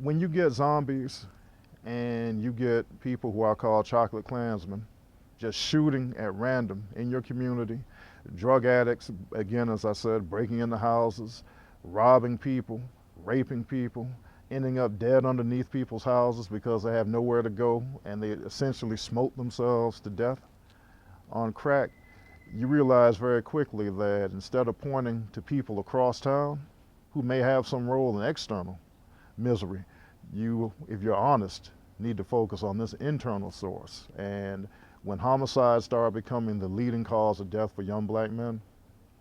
When you get zombies and you get people who I call chocolate Klansmen just shooting at random in your community, drug addicts, again, as I said, breaking into houses, robbing people, raping people, ending up dead underneath people's houses because they have nowhere to go and they essentially smoke themselves to death on crack, you realize very quickly that instead of pointing to people across town who may have some role in external misery, you, if you're honest, need to focus on this internal source. And when homicides start becoming the leading cause of death for young black men,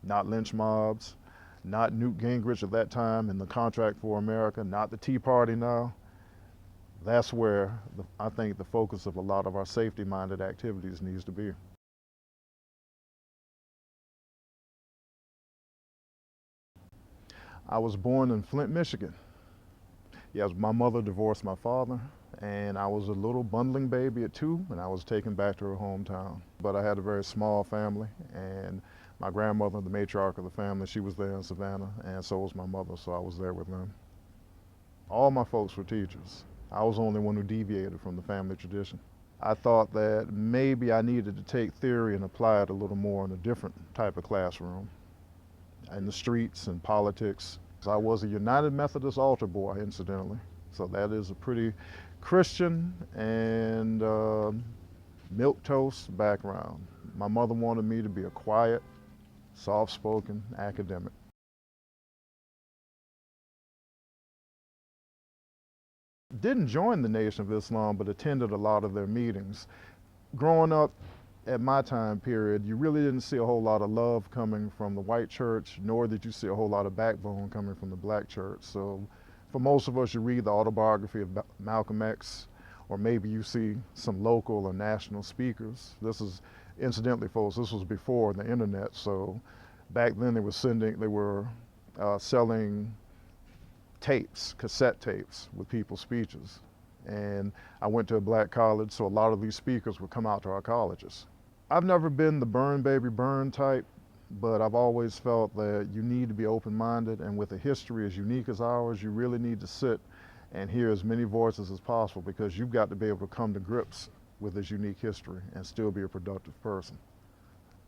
not lynch mobs, not Newt Gingrich at that time in the Contract for America, not the Tea Party now, that's where I think the focus of a lot of our safety-minded activities needs to be. I was born in Flint, Michigan. Yes, my mother divorced my father, and I was a little bundling baby at 2, and I was taken back to her hometown. But I had a very small family, and my grandmother, the matriarch of the family, she was there in Savannah, and so was my mother, so I was there with them. All my folks were teachers. I was the only one who deviated from the family tradition. I thought that maybe I needed to take theory and apply it a little more in a different type of classroom, in the streets and politics. I was a United Methodist altar boy, incidentally, so that is a pretty Christian and milquetoast background. My mother wanted me to be a quiet, soft-spoken academic. Didn't join the Nation of Islam, but attended a lot of their meetings. Growing up at my time period, you really didn't see a whole lot of love coming from the white church, nor did you see a whole lot of backbone coming from the black church. So for most of us, you read the autobiography of Malcolm X, or maybe you see some local or national speakers. This is, incidentally, folks, this was before the internet, so back then they were selling tapes, cassette tapes with people's speeches. And I went to a black college, so a lot of these speakers would come out to our colleges. I've never been the burn baby burn type, but I've always felt that you need to be open-minded, and with a history as unique as ours, you really need to sit and hear as many voices as possible, because you've got to be able to come to grips with this unique history and still be a productive person.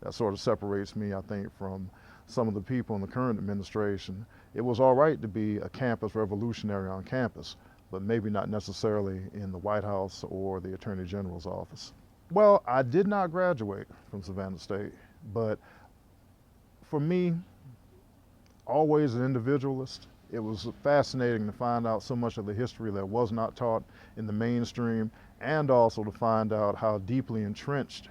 That sort of separates me, I think, from some of the people in the current administration. It was all right to be a campus revolutionary on campus, but maybe not necessarily in the White House or the Attorney General's office. Well, I did not graduate from Savannah State, but for me, always an individualist, it was fascinating to find out so much of the history that was not taught in the mainstream, and also to find out how deeply entrenched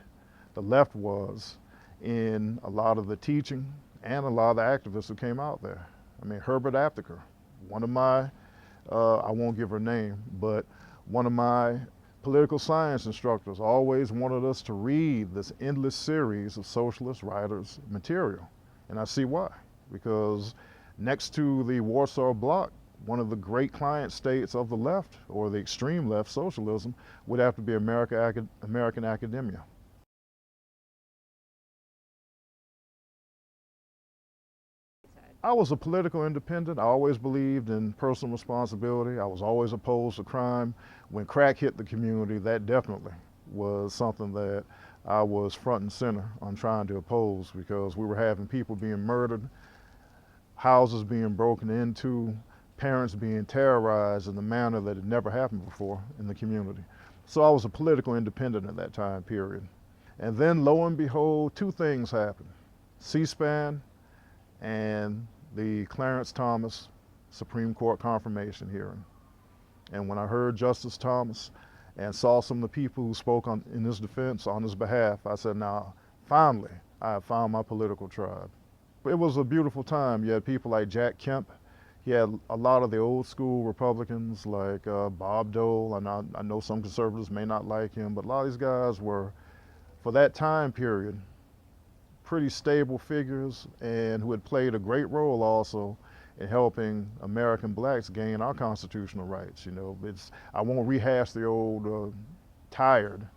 the left was in a lot of the teaching and a lot of the activists who came out there. I mean, Herbert Aptheker, one of my, I won't give her name, but one of my political science instructors always wanted us to read this endless series of socialist writers' material. And I see why, because next to the Warsaw Bloc, one of the great client states of the left, or the extreme left, socialism, would have to be American academia. I was a political independent. I always believed in personal responsibility. I was always opposed to crime. When crack hit the community, that definitely was something that I was front and center on trying to oppose, because we were having people being murdered, houses being broken into, parents being terrorized in a manner that had never happened before in the community. So I was a political independent at that time period. And then lo and behold, 2 things happened. C-SPAN and the Clarence Thomas Supreme Court confirmation hearing. And when I heard Justice Thomas and saw some of the people who spoke in his defense, on his behalf, I said, now, finally, I have found my political tribe. It was a beautiful time. You had people like Jack Kemp. He had a lot of the old school Republicans like Bob Dole. And I know some conservatives may not like him, but a lot of these guys were, for that time period, pretty stable figures, and who had played a great role also in helping American blacks gain our constitutional rights. You know, I won't rehash the old tired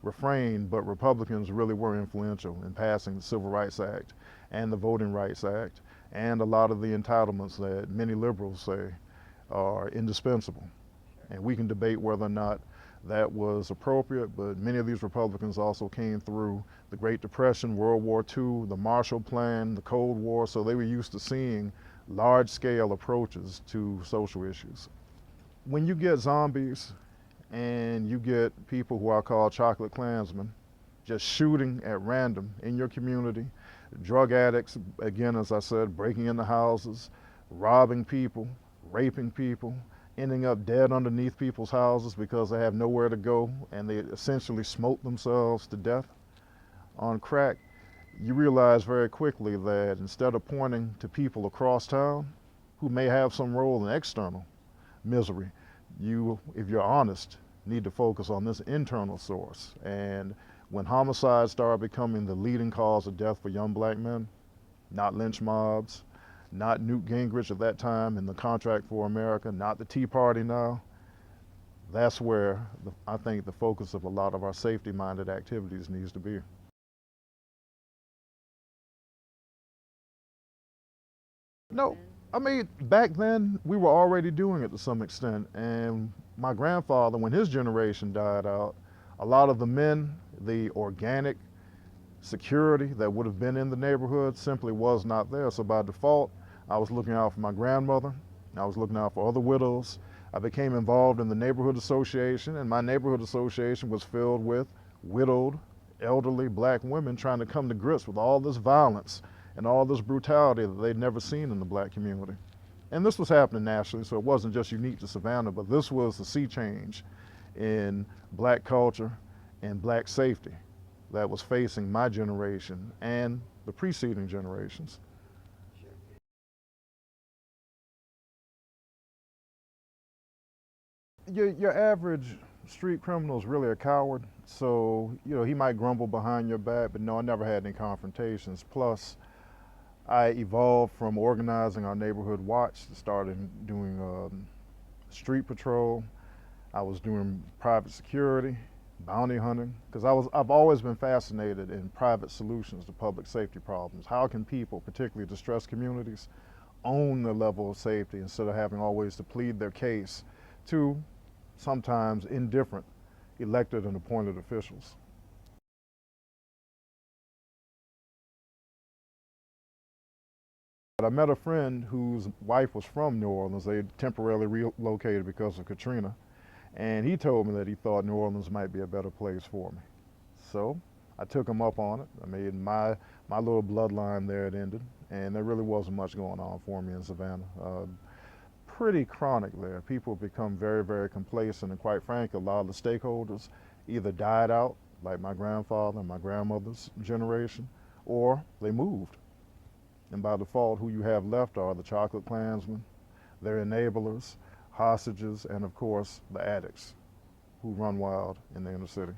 refrain, but Republicans really were influential in passing the Civil Rights Act and the Voting Rights Act, and a lot of the entitlements that many liberals say are indispensable. And we can debate whether or not that was appropriate, but many of these Republicans also came through the Great Depression, World War II, the Marshall Plan, the Cold War, so they were used to seeing large-scale approaches to social issues. When you get zombies and you get people who I call chocolate Klansmen just shooting at random in your community, drug addicts, again, as I said, breaking into houses, robbing people, raping people, ending up dead underneath people's houses because they have nowhere to go and they essentially smoke themselves to death on crack, you realize very quickly that instead of pointing to people across town who may have some role in external misery, you, if you're honest, need to focus on this internal source. And when homicides start becoming the leading cause of death for young black men, not lynch mobs, not Newt Gingrich at that time in the Contract for America, not the Tea Party now, that's where I think the focus of a lot of our safety-minded activities needs to be. No, I mean, back then we were already doing it to some extent. And my grandfather, when his generation died out, a lot of the men, the organic security that would have been in the neighborhood simply was not there. So by default, I was looking out for my grandmother. I was looking out for other widows. I became involved in the neighborhood association, and my neighborhood association was filled with widowed, elderly black women trying to come to grips with all this violence and all this brutality that they'd never seen in the black community. And this was happening nationally, so it wasn't just unique to Savannah, but this was the sea change in black culture and black safety that was facing my generation and the preceding generations. Your average street criminal is really a coward, so he might grumble behind your back, but no, I never had any confrontations. Plus, I evolved from organizing our neighborhood watch to starting doing street patrol. I was doing private security, bounty hunting, because I've always been fascinated in private solutions to public safety problems. How can people, particularly distressed communities, own the level of safety instead of having always to plead their case to sometimes indifferent elected and appointed officials? I met a friend whose wife was from New Orleans. They temporarily relocated because of Katrina. And he told me that he thought New Orleans might be a better place for me. So I took him up on it. I mean, my little bloodline there had ended, and there really wasn't much going on for me in Savannah. Pretty chronic there. People become very, very complacent, and quite frankly, a lot of the stakeholders either died out, like my grandfather and my grandmother's generation, or they moved. And by default, who you have left are the chocolate Klansmen, their enablers, hostages, and of course, the addicts who run wild in the inner city.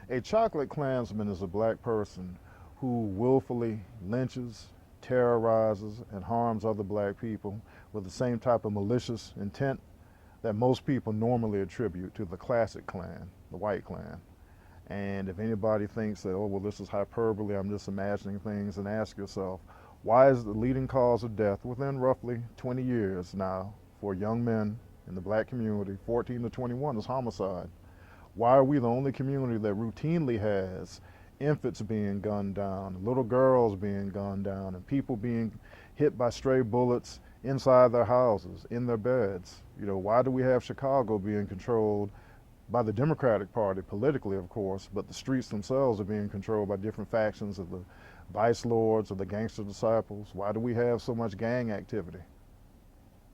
A chocolate Klansman is a black person who willfully lynches, terrorizes, and harms other black people with the same type of malicious intent that most people normally attribute to the classic Klan, the white Klan. And if anybody thinks that, oh, well, this is hyperbole, I'm just imagining things, and ask yourself, why is the leading cause of death within roughly 20 years now for young men in the black community, 14 to 21, is homicide? Why are we the only community that routinely has infants being gunned down, little girls being gunned down, and people being hit by stray bullets inside their houses, in their beds? Why do we have Chicago being controlled by the Democratic Party, politically, of course, but the streets themselves are being controlled by different factions of the vice lords or the gangster disciples? Why do we have so much gang activity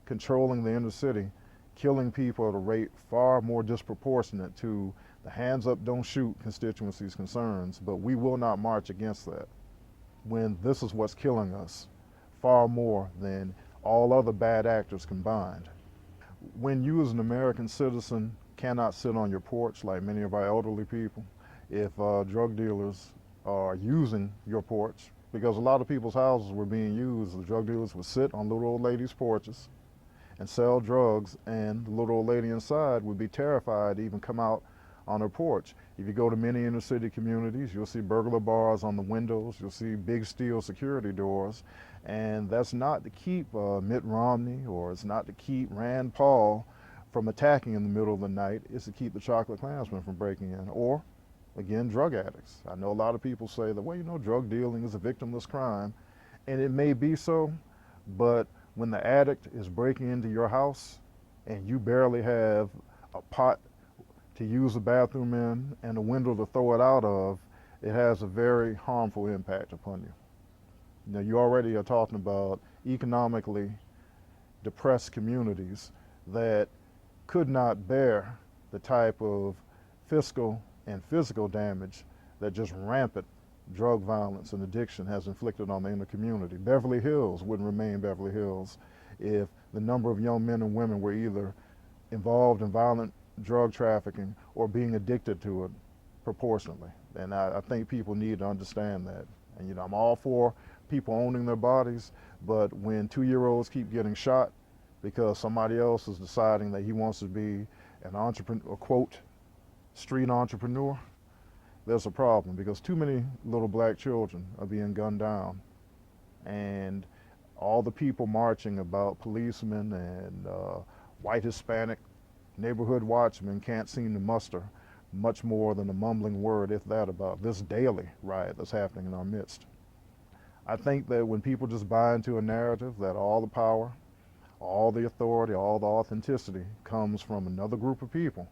controlling the inner city, killing people at a rate far more disproportionate to the hands up, don't shoot constituency's concerns? But we will not march against that when this is what's killing us far more than all other bad actors combined. When you as an American citizen cannot sit on your porch like many of our elderly people, if drug dealers are using your porch, because a lot of people's houses were being used, the drug dealers would sit on little old ladies' porches and sell drugs, and the little old lady inside would be terrified to even come out on her porch. If you go to many inner city communities, you'll see burglar bars on the windows, you'll see big steel security doors, and that's not to keep Mitt Romney, or it's not to keep Rand Paul from attacking in the middle of the night is to keep the chocolate Klansmen from breaking in. Or, again, drug addicts. I know a lot of people say that, well, drug dealing is a victimless crime. And it may be so, but when the addict is breaking into your house and you barely have a pot to use the bathroom in and a window to throw it out of, it has a very harmful impact upon you. You already are talking about economically depressed communities that could not bear the type of fiscal and physical damage that just rampant drug violence and addiction has inflicted on the inner community. Beverly Hills wouldn't remain Beverly Hills if the number of young men and women were either involved in violent drug trafficking or being addicted to it proportionately. And I think people need to understand that. And I'm all for people owning their bodies, but when 2-year-olds keep getting shot because somebody else is deciding that he wants to be an entrepreneur, quote, street entrepreneur, there's a problem, because too many little black children are being gunned down. And all the people marching about policemen and white Hispanic neighborhood watchmen can't seem to muster much more than a mumbling word, if that, about this daily riot that's happening in our midst. I think that when people just buy into a narrative that all the power, all the authority, all the authenticity comes from another group of people,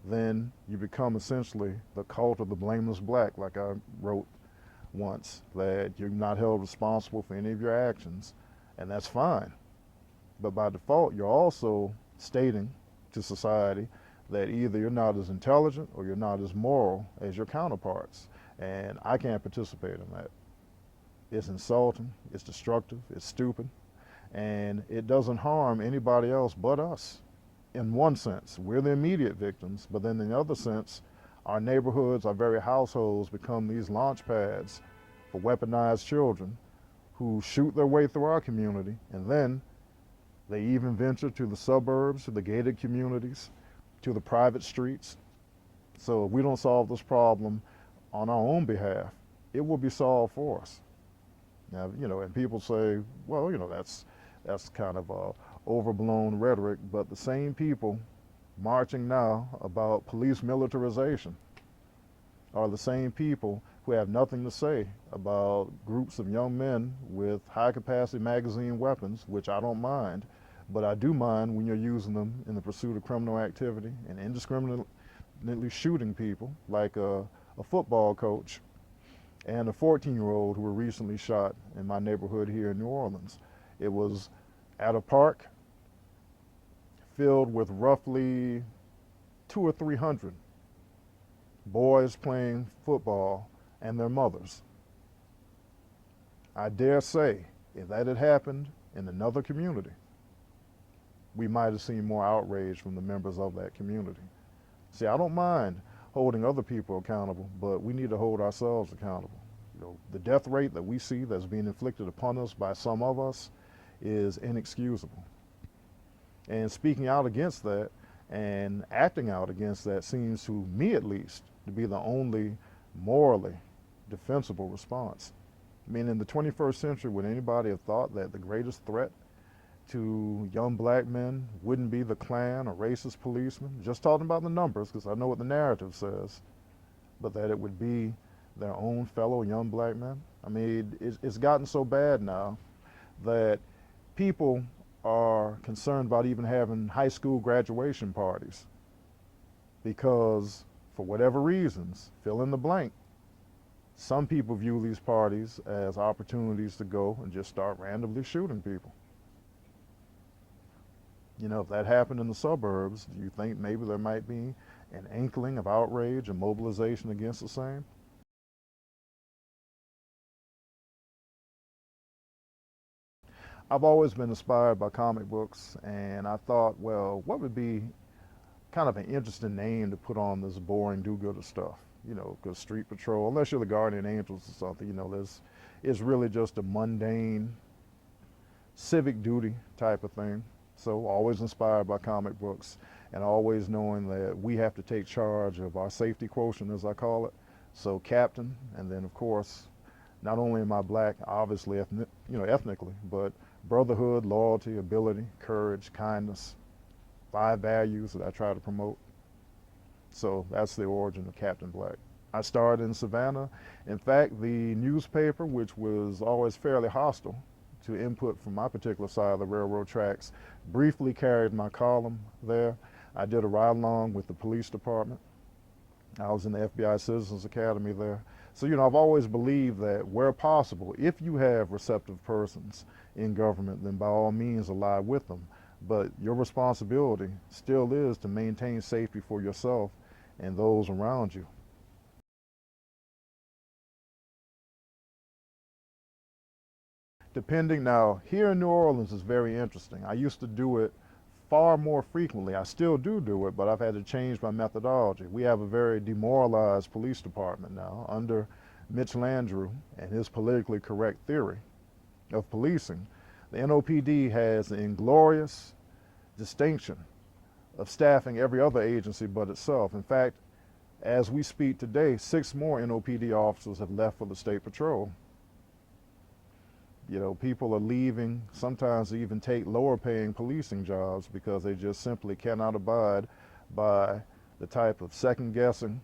then you become essentially the cult of the blameless black, like I wrote once, that you're not held responsible for any of your actions, and that's fine. But by default, you're also stating to society that either you're not as intelligent or you're not as moral as your counterparts, and I can't participate in that. It's insulting, it's destructive, it's stupid, and it doesn't harm anybody else but us. In one sense, we're the immediate victims, but then in the other sense, our neighborhoods, our very households become these launch pads for weaponized children who shoot their way through our community, and then they even venture to the suburbs, to the gated communities, to the private streets. So if we don't solve this problem on our own behalf, it will be solved for us. Now, and people say, well, that's kind of overblown rhetoric, but the same people marching now about police militarization are the same people who have nothing to say about groups of young men with high-capacity magazine weapons, which I don't mind, but I do mind when you're using them in the pursuit of criminal activity and indiscriminately shooting people, like a football coach and a 14-year-old who were recently shot in my neighborhood here in New Orleans. It was at a park filled with roughly 200 or 300 boys playing football and their mothers. I dare say, if that had happened in another community, we might have seen more outrage from the members of that community. See, I don't mind holding other people accountable, but we need to hold ourselves accountable. The death rate that we see that's being inflicted upon us by some of us is inexcusable. And speaking out against that and acting out against that seems, to me at least, to be the only morally defensible response. I mean, in the 21st century, would anybody have thought that the greatest threat to young black men wouldn't be the Klan or racist policemen? Just talking about the numbers, because I know what the narrative says, but that it would be their own fellow young black men. I mean, it's gotten so bad now that people are concerned about even having high school graduation parties because, for whatever reasons, fill in the blank, some people view these parties as opportunities to go and just start randomly shooting people. If that happened in the suburbs, do you think maybe there might be an inkling of outrage and mobilization against the same? I've always been inspired by comic books, and I thought, well, what would be kind of an interesting name to put on this boring do-gooder stuff? Because Street Patrol, unless you're the Guardian Angels or something, it's really just a mundane civic duty type of thing. So always inspired by comic books, and always knowing that we have to take charge of our safety quotient, as I call it. So Captain, and then of course, not only am I black, obviously, ethnically, but brotherhood, loyalty, ability, courage, kindness, 5 values that I try to promote. So that's the origin of Captain Black. I started in Savannah. In fact, the newspaper, which was always fairly hostile to input from my particular side of the railroad tracks, briefly carried my column there. I did a ride along with the police department. I was in the FBI Citizens Academy there. So, I've always believed that where possible, if you have receptive persons in government, then by all means ally with them. But your responsibility still is to maintain safety for yourself and those around you. Depending now, here in New Orleans is very interesting. I used to do it far more frequently. I still do it, but I've had to change my methodology. We have a very demoralized police department now under Mitch Landrieu and his politically correct theory of policing. The NOPD has the inglorious distinction of staffing every other agency but itself. In fact, as we speak today, 6 more NOPD officers have left for the State Patrol. People are leaving, sometimes they even take lower paying policing jobs because they just simply cannot abide by the type of second guessing,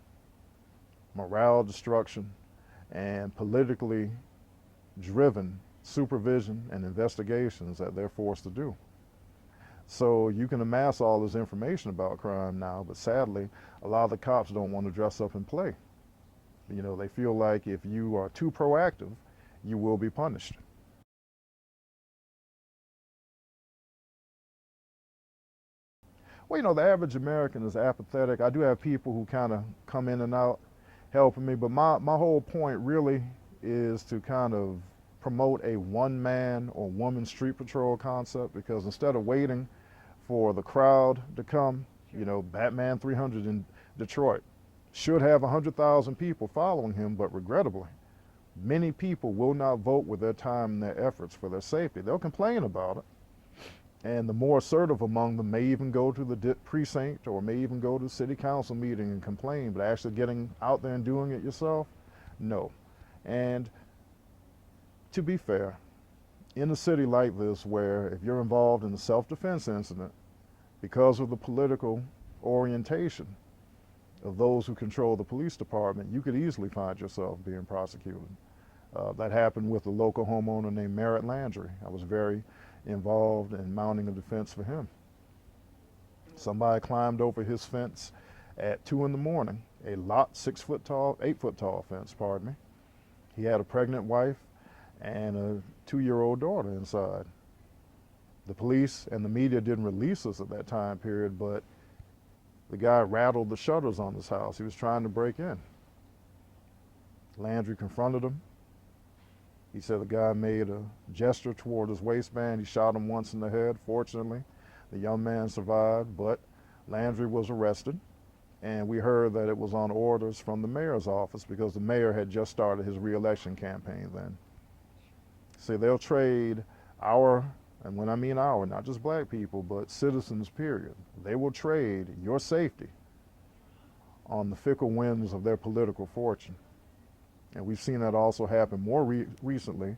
morale destruction, and politically driven supervision and investigations that they're forced to do. So you can amass all this information about crime now, but sadly, a lot of the cops don't want to dress up and play. They feel like if you are too proactive, you will be punished. Well, the average American is apathetic. I do have people who kind of come in and out helping me, but my whole point really is to kind of promote a one-man or woman street patrol concept, because instead of waiting for the crowd to come, Batman 300 in Detroit should have 100,000 people following him, but regrettably, many people will not vote with their time and their efforts for their safety. They'll complain about it. And the more assertive among them may even go to the precinct or may even go to the city council meeting and complain, but actually getting out there and doing it yourself, no. And to be fair, in a city like this, where if you're involved in a self-defense incident, because of the political orientation of those who control the police department, you could easily find yourself being prosecuted. That happened with a local homeowner named Merritt Landry. I was very involved in mounting a defense for him. Somebody climbed over his fence at 2 in the morning, a lot 6-foot tall, 8-foot tall fence, pardon me. He had a pregnant wife and a 2-year-old daughter inside. The police and the media didn't release us at that time period, but the guy rattled the shutters on his house. He was trying to break in. Landry confronted him. He said the guy made a gesture toward his waistband. He shot him once in the head. Fortunately, the young man survived, but Landry was arrested. And we heard that it was on orders from the mayor's office, because the mayor had just started his re-election campaign then. See, they'll trade our, and when I mean our, not just black people, but citizens, period. They will trade your safety on the fickle winds of their political fortune. And we've seen that also happen more recently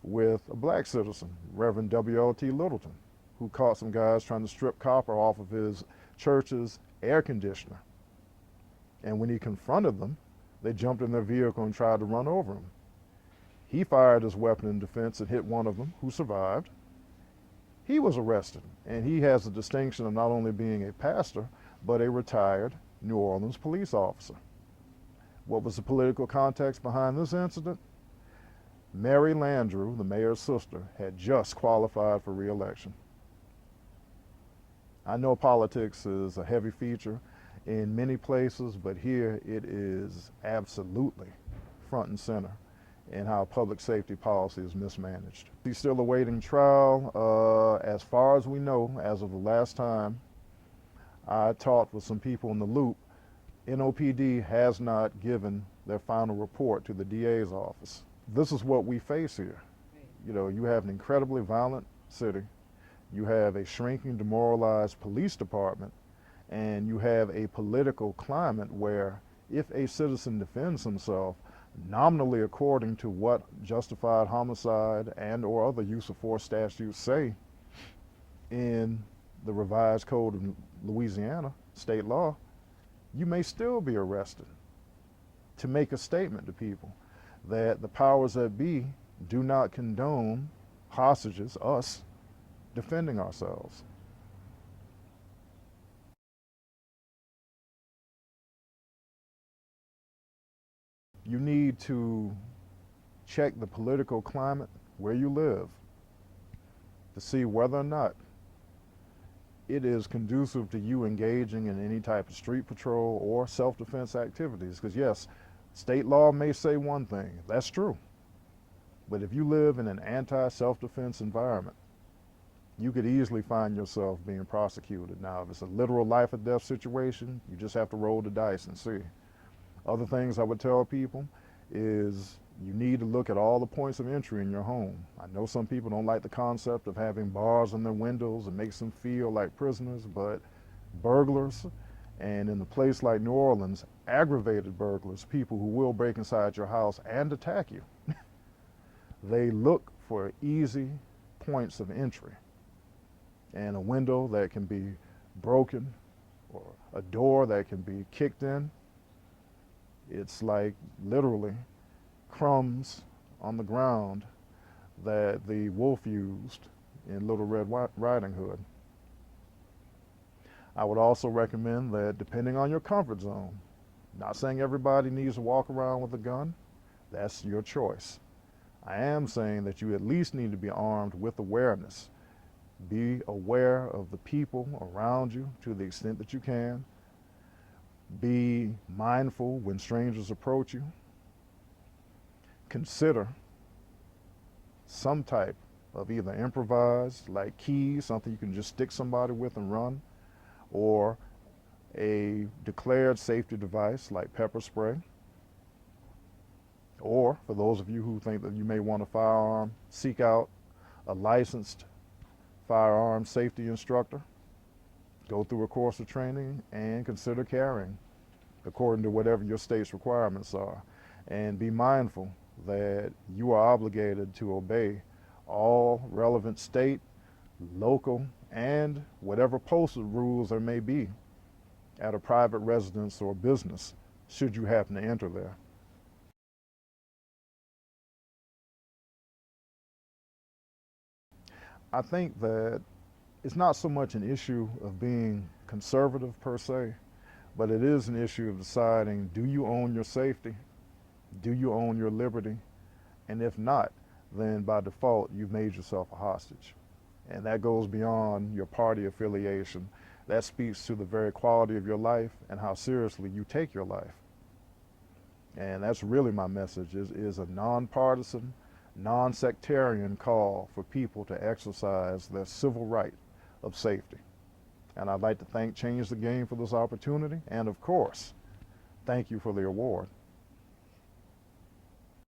with a black citizen, Reverend W.L.T. Littleton, who caught some guys trying to strip copper off of his church's air conditioner. And when he confronted them, they jumped in their vehicle and tried to run over him. He fired his weapon in defense and hit one of them, who survived. He was arrested, and he has the distinction of not only being a pastor, but a retired New Orleans police officer. What was the political context behind this incident? Mary Landrieu, the mayor's sister, had just qualified for re-election. I know politics is a heavy feature in many places, but here it is absolutely front and center in how public safety policy is mismanaged. He's still awaiting trial. As far as we know, as of the last time I talked with some people in the loop, NOPD has not given their final report to the DA's office. This is what we face here. You have an incredibly violent city. You have a shrinking, demoralized police department, and you have a political climate where if a citizen defends himself, nominally according to what justified homicide and or other use of force statutes say, in the revised code of Louisiana, state law, you may still be arrested to make a statement to people that the powers that be do not condone hostages, us, defending ourselves. You need to check the political climate where you live to see whether or not it is conducive to you engaging in any type of street patrol or self-defense activities. Because yes, state law may say one thing, that's true. But if you live in an anti-self-defense environment, you could easily find yourself being prosecuted. Now, if it's a literal life or death situation, you just have to roll the dice and see. Other things I would tell people is you need to look at all the points of entry in your home. I know some people don't like the concept of having bars on their windows. It makes them feel like prisoners, but burglars, and in a place like New Orleans, aggravated burglars, people who will break inside your house and attack you, they look for easy points of entry. And a window that can be broken or a door that can be kicked in, it's like literally crumbs on the ground that the wolf used in Little Red Riding Hood. I would also recommend that depending on your comfort zone, not saying everybody needs to walk around with a gun, that's your choice. I am saying that you at least need to be armed with awareness. Be aware of the people around you to the extent that you can. Be mindful when strangers approach you. Consider some type of either improvised, like keys, something you can just stick somebody with and run, or a declared safety device like pepper spray. Or for those of you who think that you may want a firearm, seek out a licensed firearm safety instructor. Go through a course of training and consider carrying according to whatever your state's requirements are. And be mindful that you are obligated to obey all relevant state, local, and whatever postal rules there may be at a private residence or business, should you happen to enter there. I think that it's not so much an issue of being conservative per se, but it is an issue of deciding, do you own your safety? Do you own your liberty? And if not, then by default, you've made yourself a hostage. And that goes beyond your party affiliation. That speaks to the very quality of your life and how seriously you take your life. And that's really my message, is a nonpartisan, non-sectarian call for people to exercise their civil right of safety. And I'd like to thank Change the Game for this opportunity, and of course, thank you for the award.